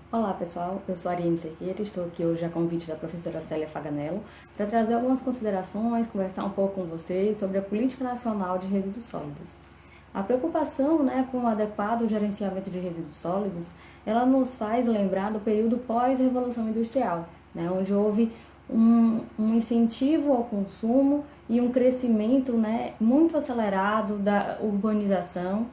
Olá pessoal, eu sou a Ariane Cerqueira, estou aqui hoje a convite da professora Célia Faganello para trazer algumas considerações, conversar um pouco com vocês sobre a Política Nacional de Resíduos Sólidos. A preocupação com o adequado gerenciamento de resíduos sólidos, ela nos faz lembrar do período pós-revolução industrial, onde houve um incentivo ao consumo e um crescimento muito acelerado da urbanização,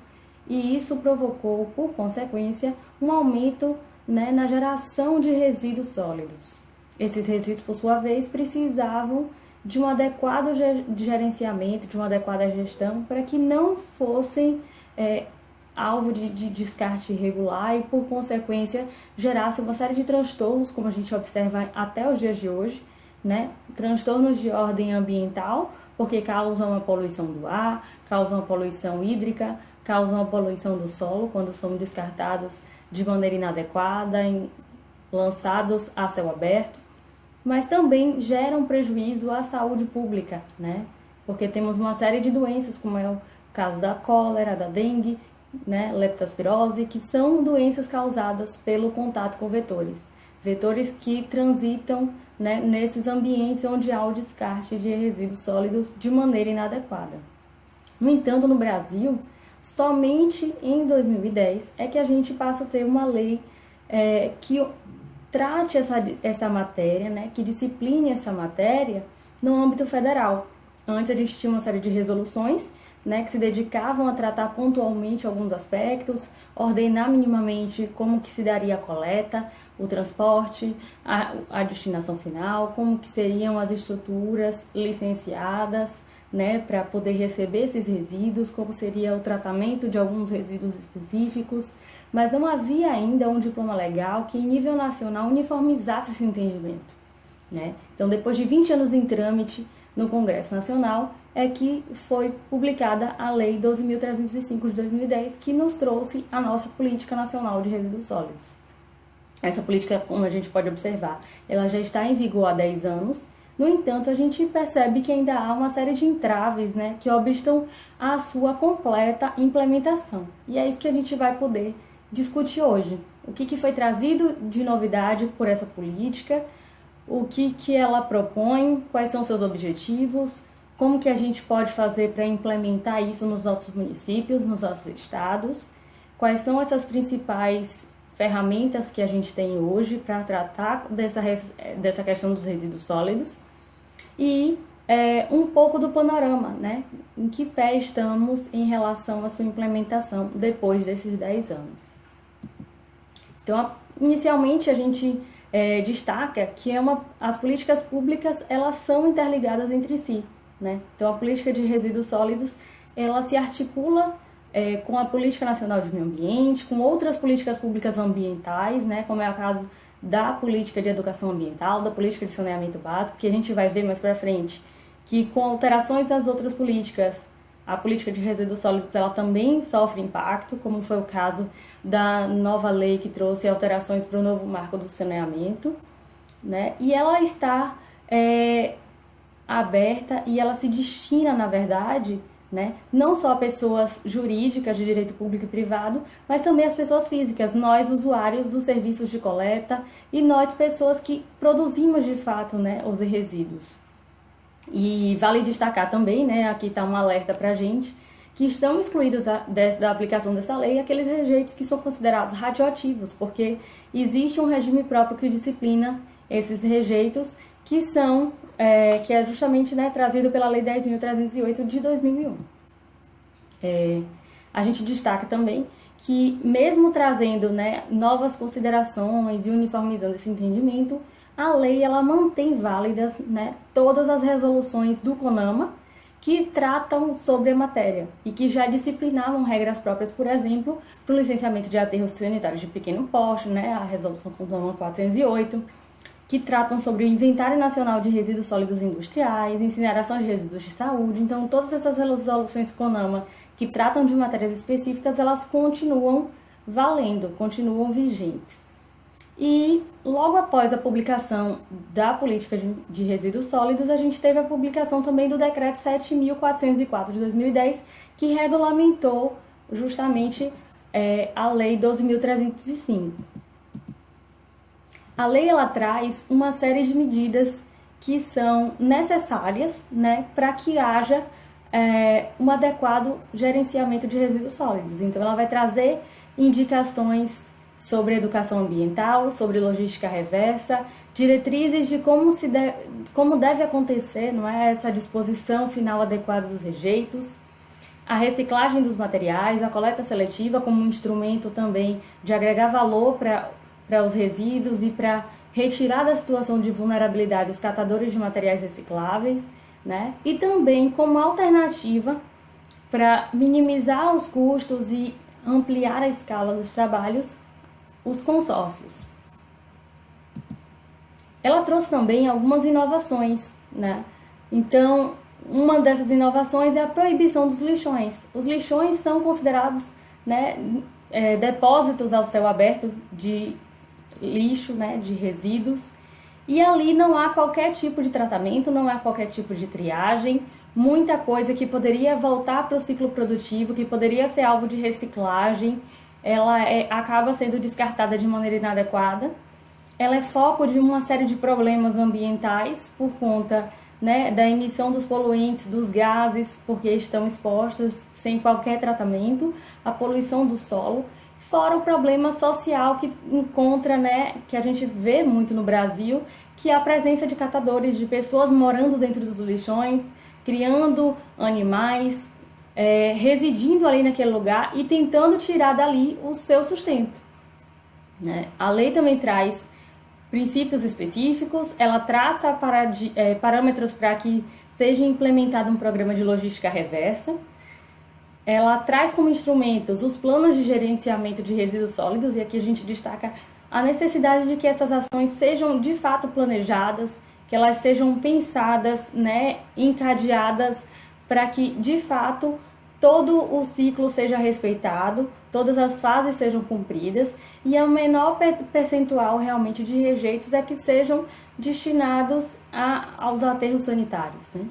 e isso provocou, por consequência, um aumento na geração de resíduos sólidos. Esses resíduos, por sua vez, precisavam de um adequado gerenciamento, de uma adequada gestão, para que não fossem alvo de descarte irregular e, por consequência, gerasse uma série de transtornos, como a gente observa até os dias de hoje, transtornos de ordem ambiental, porque causam uma poluição do ar, causam uma poluição hídrica, causam uma poluição do solo quando são descartados de maneira inadequada, lançados a céu aberto, mas também geram prejuízo à saúde pública, porque temos uma série de doenças, como é o caso da cólera, da dengue, leptospirose, que são doenças causadas pelo contato com vetores que transitam nesses ambientes onde há o descarte de resíduos sólidos de maneira inadequada. No entanto, no Brasil, somente em 2010 é que a gente passa a ter uma lei que trate essa matéria, que discipline essa matéria no âmbito federal. Antes a gente tinha uma série de resoluções que se dedicavam a tratar pontualmente alguns aspectos, ordenar minimamente como que se daria a coleta, o transporte, a destinação final, como que seriam as estruturas licenciadas, para poder receber esses resíduos, como seria o tratamento de alguns resíduos específicos, mas não havia ainda um diploma legal que, em nível nacional, uniformizasse esse entendimento. Então, depois de 20 anos em trâmite no Congresso Nacional, é que foi publicada a Lei 12.305 de 2010, que nos trouxe a nossa Política Nacional de Resíduos Sólidos. Essa política, como a gente pode observar, ela já está em vigor há 10 anos. No entanto, a gente percebe que ainda há uma série de entraves que obstam a sua completa implementação. E é isso que a gente vai poder discutir hoje. O que foi trazido de novidade por essa política, o que ela propõe, quais são seus objetivos, como que a gente pode fazer para implementar isso nos nossos municípios, nos nossos estados, quais são essas principais ferramentas que a gente tem hoje para tratar dessa questão dos resíduos sólidos e um pouco do panorama, em que pé estamos em relação à sua implementação depois desses 10 anos. Então, inicialmente a gente destaca que as políticas públicas elas são interligadas entre si, Então, a política de resíduos sólidos ela se articula com a Política Nacional de Meio Ambiente, com outras políticas públicas ambientais, como é o caso da política de educação ambiental, da política de saneamento básico, que a gente vai ver mais para frente, que com alterações das outras políticas, a política de resíduos sólidos ela também sofre impacto, como foi o caso da nova lei que trouxe alterações para o novo marco do saneamento, e ela está aberta e ela se destina, na verdade, não só a pessoas jurídicas de direito público e privado, mas também as pessoas físicas, nós usuários dos serviços de coleta e nós pessoas que produzimos de fato os resíduos. E vale destacar também, aqui está um alerta para a gente, que estão excluídos da aplicação dessa lei aqueles rejeitos que são considerados radioativos, porque existe um regime próprio que disciplina esses rejeitos que é justamente trazido pela Lei 10.308 de 2001. A gente destaca também que, mesmo trazendo novas considerações e uniformizando esse entendimento, a lei ela mantém válidas todas as resoluções do CONAMA que tratam sobre a matéria e que já disciplinavam regras próprias, por exemplo, para o licenciamento de aterros sanitários de pequeno porte, a resolução CONAMA 408, que tratam sobre o Inventário Nacional de Resíduos Sólidos Industriais, incineração de resíduos de saúde. Então, todas essas resoluções CONAMA que tratam de matérias específicas, elas continuam valendo, continuam vigentes. E logo após a publicação da política de resíduos sólidos, a gente teve a publicação também do Decreto 7.404 de 2010, que regulamentou justamente a Lei 12.305. A lei ela traz uma série de medidas que são necessárias, né, para que haja um adequado gerenciamento de resíduos sólidos. Então, ela vai trazer indicações sobre educação ambiental, sobre logística reversa, diretrizes de como deve acontecer, não é, essa disposição final adequada dos rejeitos, a reciclagem dos materiais, a coleta seletiva como um instrumento também de agregar valor para os resíduos e para retirar da situação de vulnerabilidade os catadores de materiais recicláveis, né? E também como alternativa para minimizar os custos e ampliar a escala dos trabalhos, os consórcios. Ela trouxe também algumas inovações, né? Então, uma dessas inovações é a proibição dos lixões. Os lixões são considerados, né, depósitos ao céu aberto de lixo, né, de resíduos, e ali não há qualquer tipo de tratamento, não há qualquer tipo de triagem, muita coisa que poderia voltar para o ciclo produtivo, que poderia ser alvo de reciclagem, ela acaba sendo descartada de maneira inadequada. Ela é foco de uma série de problemas ambientais por conta, né, da emissão dos poluentes, dos gases, porque estão expostos sem qualquer tratamento, a poluição do solo, fora o problema social que encontra, né, que a gente vê muito no Brasil, que é a presença de catadores, de pessoas morando dentro dos lixões, criando animais, residindo ali naquele lugar e tentando tirar dali o seu sustento, né? A lei também traz princípios específicos, ela traça parâmetros para que seja implementado um programa de logística reversa. Ela traz como instrumentos os planos de gerenciamento de resíduos sólidos, e aqui a gente destaca a necessidade de que essas ações sejam de fato planejadas, que elas sejam pensadas, né, encadeadas, para que de fato todo o ciclo seja respeitado, todas as fases sejam cumpridas e o menor percentual realmente de rejeitos é que sejam destinados aos aterros sanitários, né?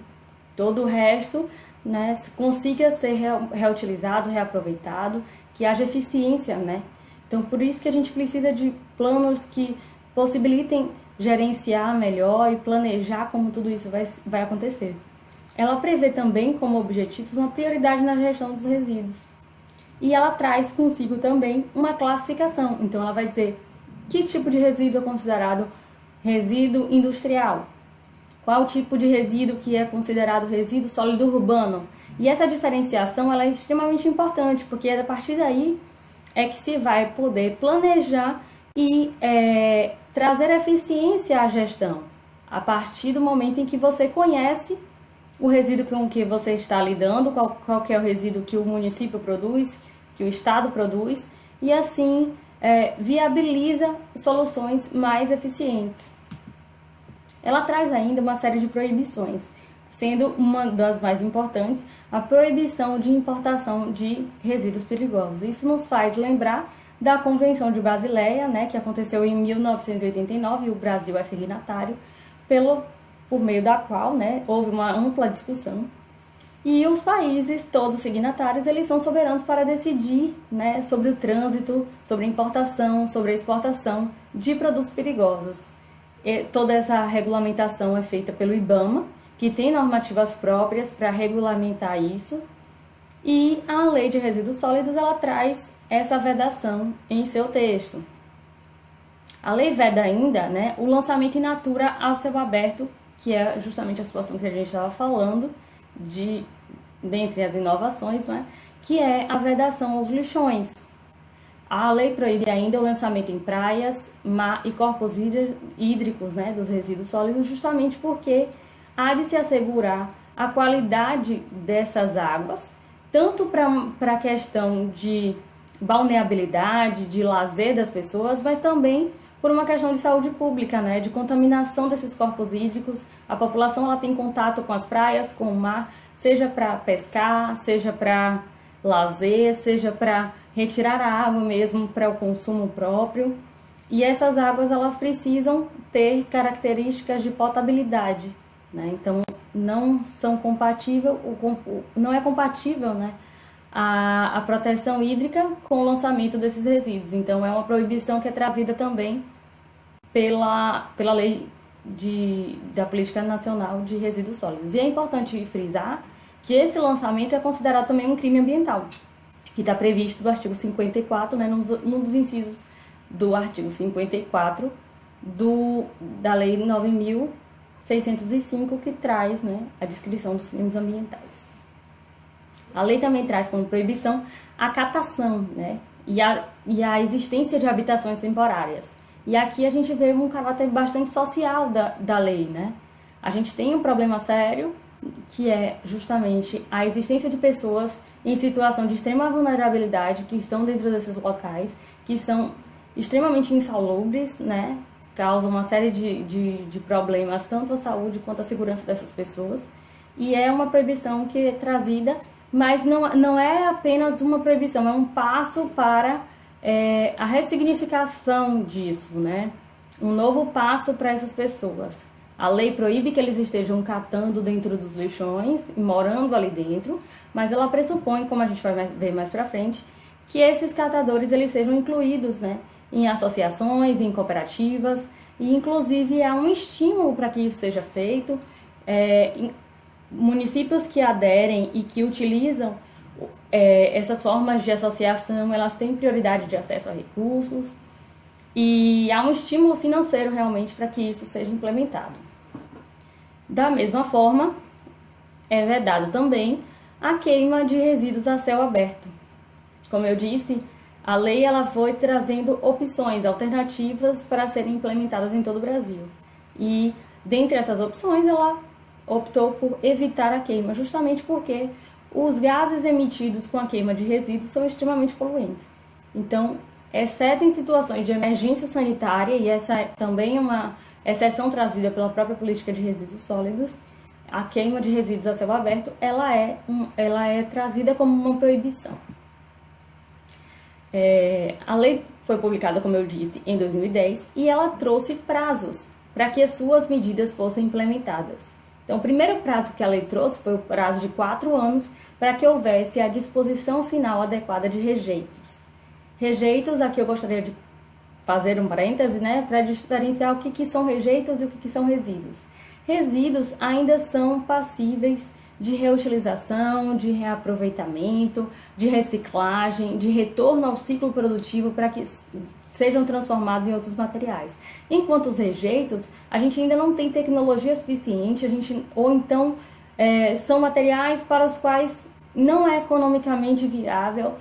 Todo o resto, né, consiga ser reutilizado, reaproveitado, que haja eficiência, né? Então, por isso que a gente precisa de planos que possibilitem gerenciar melhor e planejar como tudo isso vai acontecer. Ela prevê também como objetivos uma prioridade na gestão dos resíduos. E ela traz consigo também uma classificação. Então, ela vai dizer que tipo de resíduo é considerado resíduo industrial, qual tipo de resíduo que é considerado resíduo sólido urbano. E essa diferenciação ela é extremamente importante, porque a partir daí é que se vai poder planejar e trazer eficiência à gestão, a partir do momento em que você conhece o resíduo com que você está lidando, qual que é o resíduo que o município produz, que o estado produz, e assim viabiliza soluções mais eficientes. Ela traz ainda uma série de proibições, sendo uma das mais importantes a proibição de importação de resíduos perigosos. Isso nos faz lembrar da Convenção de Basileia, né, que aconteceu em 1989, e o Brasil é signatário, por meio da qual, né, houve uma ampla discussão. E os países, todos signatários, eles são soberanos para decidir, né, sobre o trânsito, sobre a importação, sobre a exportação de produtos perigosos. Toda essa regulamentação é feita pelo IBAMA, que tem normativas próprias para regulamentar isso, e a Lei de Resíduos Sólidos ela traz essa vedação em seu texto. A lei veda ainda, né, o lançamento in natura ao céu aberto, que é justamente a situação que a gente estava falando, dentre as inovações, não é? Que é a vedação aos lixões. A lei proíbe ainda o lançamento em praias, mar e corpos hídricos, né, dos resíduos sólidos, justamente porque há de se assegurar a qualidade dessas águas, tanto para a questão de balneabilidade, de lazer das pessoas, mas também por uma questão de saúde pública, né, de contaminação desses corpos hídricos. A população ela tem contato com as praias, com o mar, seja para pescar, seja para lazer, seja para retirar a água mesmo para o consumo próprio. E essas águas elas precisam ter características de potabilidade, né? Então não é compatível, né, a proteção hídrica com o lançamento desses resíduos. Então é uma proibição que é trazida também pela lei da Política Nacional de Resíduos Sólidos. E é importante frisar que esse lançamento é considerado também um crime ambiental, que está previsto no artigo 54, né, num dos incisos do artigo 54 da Lei 9.605, que traz, né, a descrição dos crimes ambientais. A lei também traz como proibição a catação, né, e a existência de habitações temporárias. E aqui a gente vê um caráter bastante social da lei, né? A gente tem um problema sério, que é justamente a existência de pessoas em situação de extrema vulnerabilidade que estão dentro desses locais, que são extremamente insalubres, né? Causam uma série de problemas, tanto à saúde quanto à segurança dessas pessoas. E é uma proibição que é trazida, mas não é apenas uma proibição, é um passo para a ressignificação disso, né? Um novo passo para essas pessoas. A lei proíbe que eles estejam catando dentro dos lixões e morando ali dentro, mas ela pressupõe, como a gente vai ver mais para frente, que esses catadores eles sejam incluídos, né, em associações, em cooperativas, e inclusive há um estímulo para que isso seja feito. Municípios que aderem e que utilizam essas formas de associação, elas têm prioridade de acesso a recursos e há um estímulo financeiro realmente para que isso seja implementado. Da mesma forma, é vedado também a queima de resíduos a céu aberto. Como eu disse, a lei ela foi trazendo opções alternativas para serem implementadas em todo o Brasil. E dentre essas opções, ela optou por evitar a queima, justamente porque os gases emitidos com a queima de resíduos são extremamente poluentes. Então, exceto em situações de emergência sanitária, e essa é também uma exceção trazida pela própria política de resíduos sólidos, a queima de resíduos a céu aberto, ela é trazida como uma proibição. A lei foi publicada, como eu disse, em 2010, e ela trouxe prazos para que as suas medidas fossem implementadas. Então, o primeiro prazo que a lei trouxe foi o prazo de 4 anos para que houvesse a disposição final adequada de rejeitos. Rejeitos, aqui eu gostaria de fazer um parêntese, né, para diferenciar o que são rejeitos e o que são resíduos. Resíduos ainda são passíveis de reutilização, de reaproveitamento, de reciclagem, de retorno ao ciclo produtivo para que sejam transformados em outros materiais. Enquanto os rejeitos, a gente ainda não tem tecnologia suficiente, ou então são materiais para os quais não é economicamente viável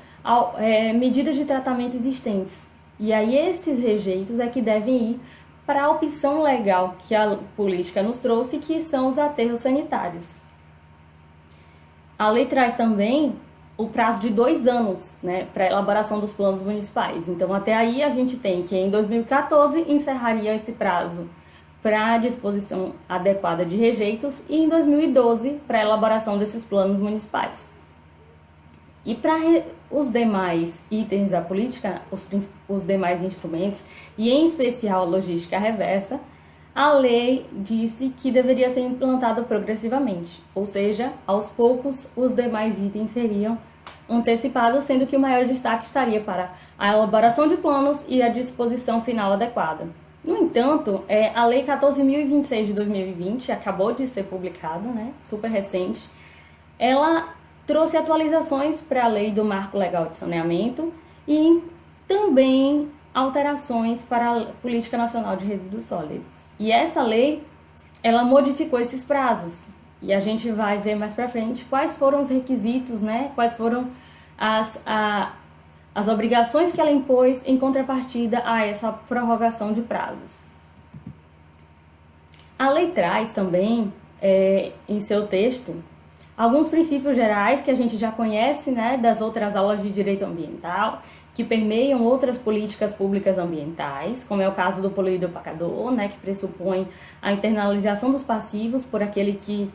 medidas de tratamento existentes. E aí esses rejeitos é que devem ir para a opção legal que a política nos trouxe, que são os aterros sanitários. A lei traz também o prazo de 2 anos, né, para a elaboração dos planos municipais. Então, até aí a gente tem que em 2014 encerraria esse prazo para a disposição adequada de rejeitos e em 2012 para a elaboração desses planos municipais. E para os demais itens da política, os demais instrumentos, e em especial a logística reversa, a lei disse que deveria ser implantado progressivamente, ou seja, aos poucos os demais itens seriam antecipados, sendo que o maior destaque estaria para a elaboração de planos e a disposição final adequada. No entanto, a Lei 14.026 de 2020, acabou de ser publicada, né, super recente, ela trouxe atualizações para a Lei do Marco Legal de Saneamento e também alterações para a Política Nacional de Resíduos Sólidos. E essa lei, ela modificou esses prazos. E a gente vai ver mais para frente quais foram os requisitos, né? Quais foram as obrigações que ela impôs em contrapartida a essa prorrogação de prazos. A lei traz também, em seu texto, alguns princípios gerais que a gente já conhece, né, das outras aulas de direito ambiental, que permeiam outras políticas públicas ambientais, como é o caso do poluidor pagador, né, que pressupõe a internalização dos passivos por aquele que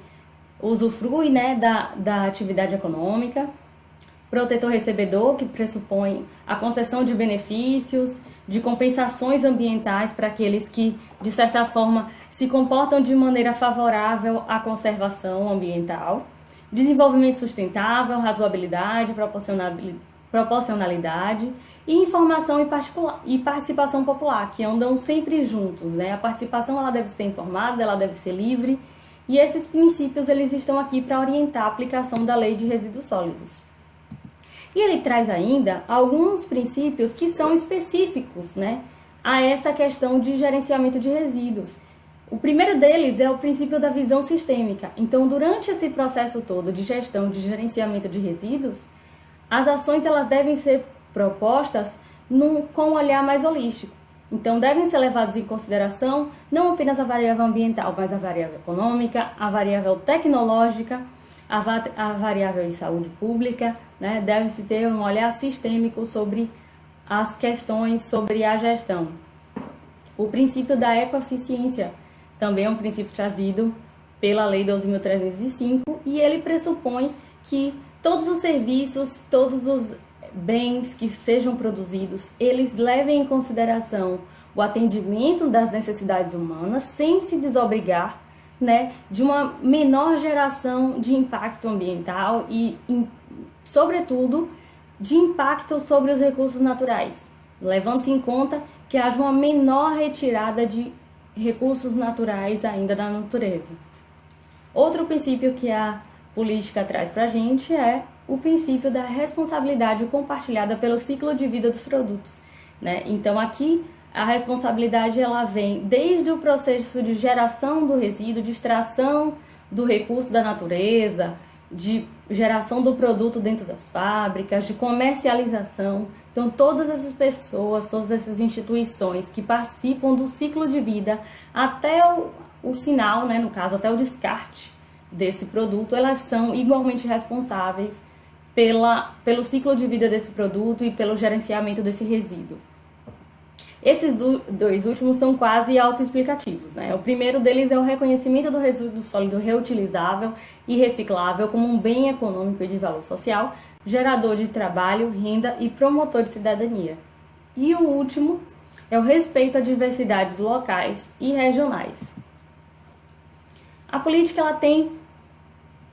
usufrui, né, da atividade econômica, protetor recebedor, que pressupõe a concessão de benefícios, de compensações ambientais para aqueles que, de certa forma, se comportam de maneira favorável à conservação ambiental, desenvolvimento sustentável, razoabilidade, proporcionalidade e informação e participação popular, que andam sempre juntos, né? A participação ela deve ser informada, ela deve ser livre, e esses princípios eles estão aqui para orientar a aplicação da Lei de Resíduos Sólidos. E ele traz ainda alguns princípios que são específicos, né, a essa questão de gerenciamento de resíduos. O primeiro deles é o princípio da visão sistêmica. Então, durante esse processo todo de gestão de gerenciamento de resíduos, as ações elas devem ser propostas com um olhar mais holístico. Então, devem ser levadas em consideração não apenas a variável ambiental, mas a variável econômica, a variável tecnológica, a variável de saúde pública, né? Deve-se ter um olhar sistêmico sobre as questões sobre a gestão. O princípio da ecoeficiência também é um princípio trazido pela Lei 12.305 e ele pressupõe que todos os serviços, todos os bens que sejam produzidos, eles levem em consideração o atendimento das necessidades humanas sem se desobrigar, né, de uma menor geração de impacto ambiental e, sobretudo, de impacto sobre os recursos naturais, levando-se em conta que haja uma menor retirada de recursos naturais ainda da natureza. Outro princípio que a política traz para a gente é o princípio da responsabilidade compartilhada pelo ciclo de vida dos produtos, né? Então, aqui, a responsabilidade ela vem desde o processo de geração do resíduo, de extração do recurso da natureza, de geração do produto dentro das fábricas, de comercialização. Então, todas essas pessoas, todas essas instituições que participam do ciclo de vida até o final, né, no caso, até o descarte desse produto, elas são igualmente responsáveis pelo ciclo de vida desse produto e pelo gerenciamento desse resíduo. Esses dois últimos são quase autoexplicativos, né? O primeiro deles é o reconhecimento do resíduo sólido reutilizável e reciclável como um bem econômico e de valor social, gerador de trabalho, renda e promotor de cidadania. E o último é o respeito a diversidades locais e regionais. A política ela tem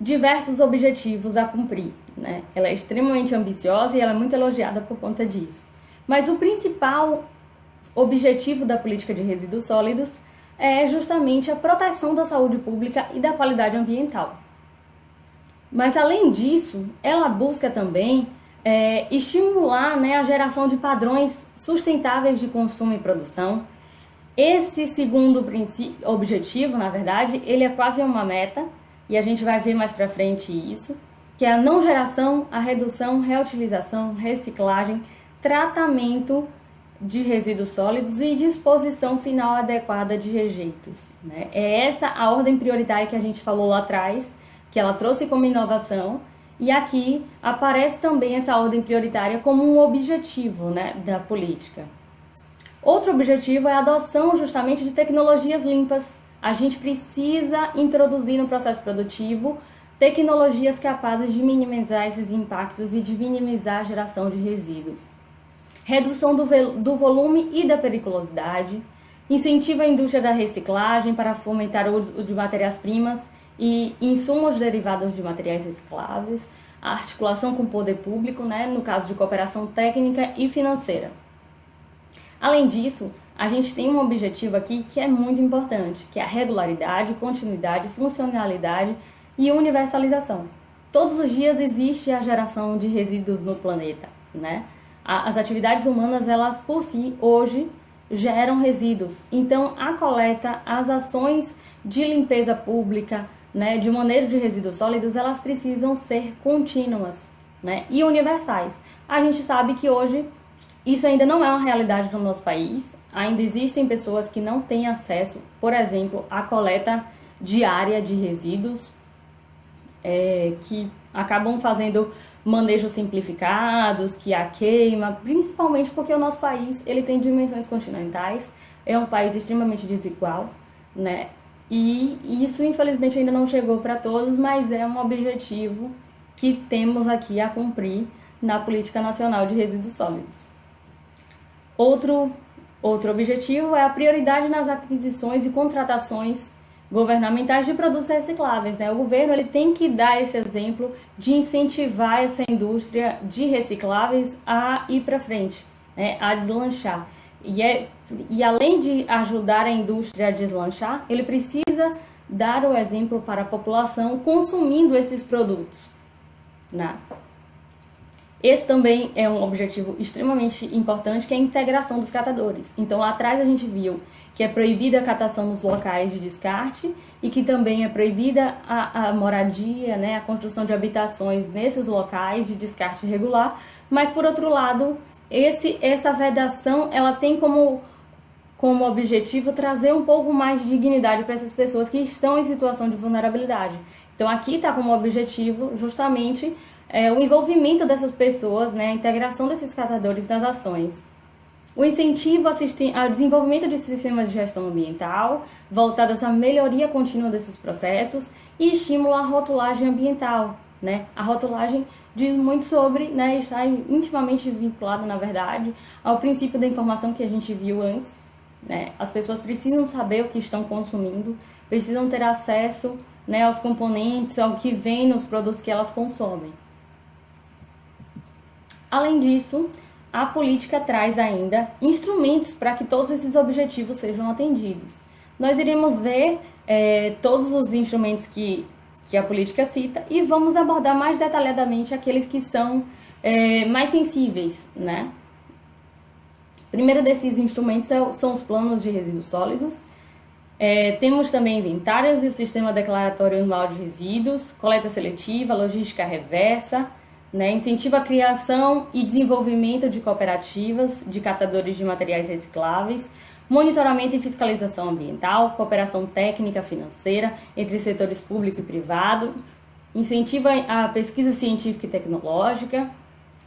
diversos objetivos a cumprir, né? Ela é extremamente ambiciosa e ela é muito elogiada por conta disso. Mas o principal objetivo da política de resíduos sólidos é justamente a proteção da saúde pública e da qualidade ambiental. Mas, além disso, ela busca também estimular, né, a geração de padrões sustentáveis de consumo e produção. Esse segundo objetivo, na verdade, ele é quase uma meta, e a gente vai ver mais para frente isso, que é a não geração, a redução, reutilização, reciclagem, tratamento de resíduos sólidos e disposição final adequada de rejeitos, né? É essa a ordem prioritária que a gente falou lá atrás, que ela trouxe como inovação, e aqui aparece também essa ordem prioritária como um objetivo, né, da política. Outro objetivo é a adoção justamente de tecnologias limpas. A gente precisa introduzir no processo produtivo tecnologias capazes de minimizar esses impactos e de minimizar a geração de resíduos. Redução do volume e da periculosidade, incentiva a indústria da reciclagem para fomentar o uso de matérias-primas e insumos derivados de materiais recicláveis, a articulação com o poder público, né, no caso de cooperação técnica e financeira. Além disso, a gente tem um objetivo aqui que é muito importante, que é a regularidade, continuidade, funcionalidade e universalização. Todos os dias existe a geração de resíduos no planeta, né? As atividades humanas, elas por si, hoje, geram resíduos. Então, a coleta, as ações de limpeza pública, né, de manejo de resíduos sólidos, elas precisam ser contínuas, né, e universais. A gente sabe que hoje isso ainda não é uma realidade no nosso país. Ainda existem pessoas que não têm acesso, por exemplo, à coleta diária de resíduos, que acabam fazendo manejos simplificados, que a queima, principalmente porque o nosso país ele tem dimensões continentais, é um país extremamente desigual, né? E isso infelizmente ainda não chegou para todos, mas é um objetivo que temos aqui a cumprir na Política Nacional de Resíduos Sólidos. Outro objetivo é a prioridade nas aquisições e contratações governamentais de produtos recicláveis, né? O governo ele tem que dar esse exemplo de incentivar essa indústria de recicláveis a ir para frente, né? A deslanchar. E além de ajudar a indústria a deslanchar, ele precisa dar o exemplo para a população consumindo esses produtos, né? Esse também é um objetivo extremamente importante, que é a integração dos catadores. Então, lá atrás a gente viu que é proibida a catação nos locais de descarte e que também é proibida a moradia, né, a construção de habitações nesses locais de descarte irregular. Mas, por outro lado, essa vedação ela tem como objetivo trazer um pouco mais de dignidade para essas pessoas que estão em situação de vulnerabilidade. Então, aqui está como objetivo justamente o envolvimento dessas pessoas, né, a integração desses catadores nas ações. O incentivo ao desenvolvimento de sistemas de gestão ambiental, voltados à melhoria contínua desses processos e estímulo à rotulagem ambiental. Né? A rotulagem diz muito sobre, né, está intimamente vinculada, na verdade, ao princípio da informação que a gente viu antes. Né? As pessoas precisam saber o que estão consumindo, precisam ter acesso, né, aos componentes, ao que vem nos produtos que elas consomem. Além disso, a política traz ainda instrumentos para que todos esses objetivos sejam atendidos. Nós iremos ver todos os instrumentos que a política cita e vamos abordar mais detalhadamente aqueles que são mais sensíveis, né? Primeiro desses instrumentos são os planos de resíduos sólidos. Temos também inventários e o sistema declaratório anual de resíduos, coleta seletiva, logística reversa, né, incentiva a criação e desenvolvimento de cooperativas de catadores de materiais recicláveis, monitoramento e fiscalização ambiental, cooperação técnica financeira entre setores público e privado, incentiva a pesquisa científica e tecnológica,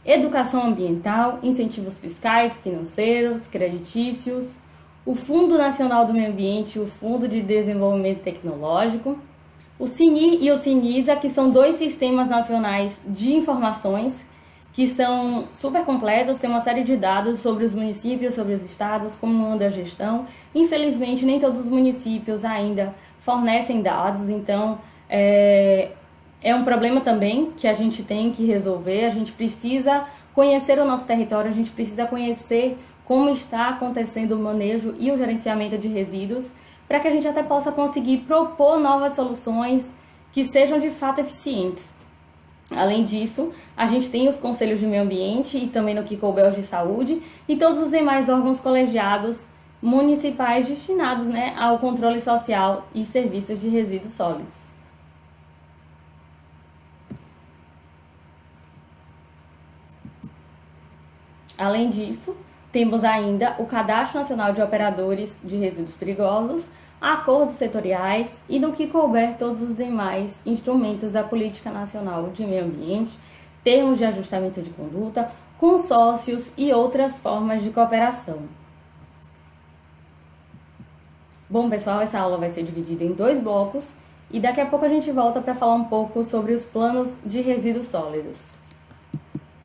educação ambiental, incentivos fiscais, financeiros, creditícios, o Fundo Nacional do Meio Ambiente e o Fundo de Desenvolvimento Tecnológico, o CINIR e o CINISA, que são dois sistemas nacionais de informações que são super completos, tem uma série de dados sobre os municípios, sobre os estados, como anda a gestão. Infelizmente, nem todos os municípios ainda fornecem dados, então é um problema também que a gente tem que resolver. A gente precisa conhecer o nosso território, a gente precisa conhecer como está acontecendo o manejo e o gerenciamento de resíduos, para que a gente até possa conseguir propor novas soluções que sejam de fato eficientes. Além disso, a gente tem os conselhos de meio ambiente e também no que couber os de saúde e todos os demais órgãos colegiados municipais destinados, né, ao controle social e serviços de resíduos sólidos. Além disso, temos ainda o Cadastro Nacional de Operadores de Resíduos Perigosos, acordos setoriais e, no que couber, todos os demais instrumentos da Política Nacional de Meio Ambiente, termos de ajustamento de conduta, consórcios e outras formas de cooperação. Bom, pessoal, essa aula vai ser dividida em 2 blocos e daqui a pouco a gente volta para falar um pouco sobre os planos de resíduos sólidos.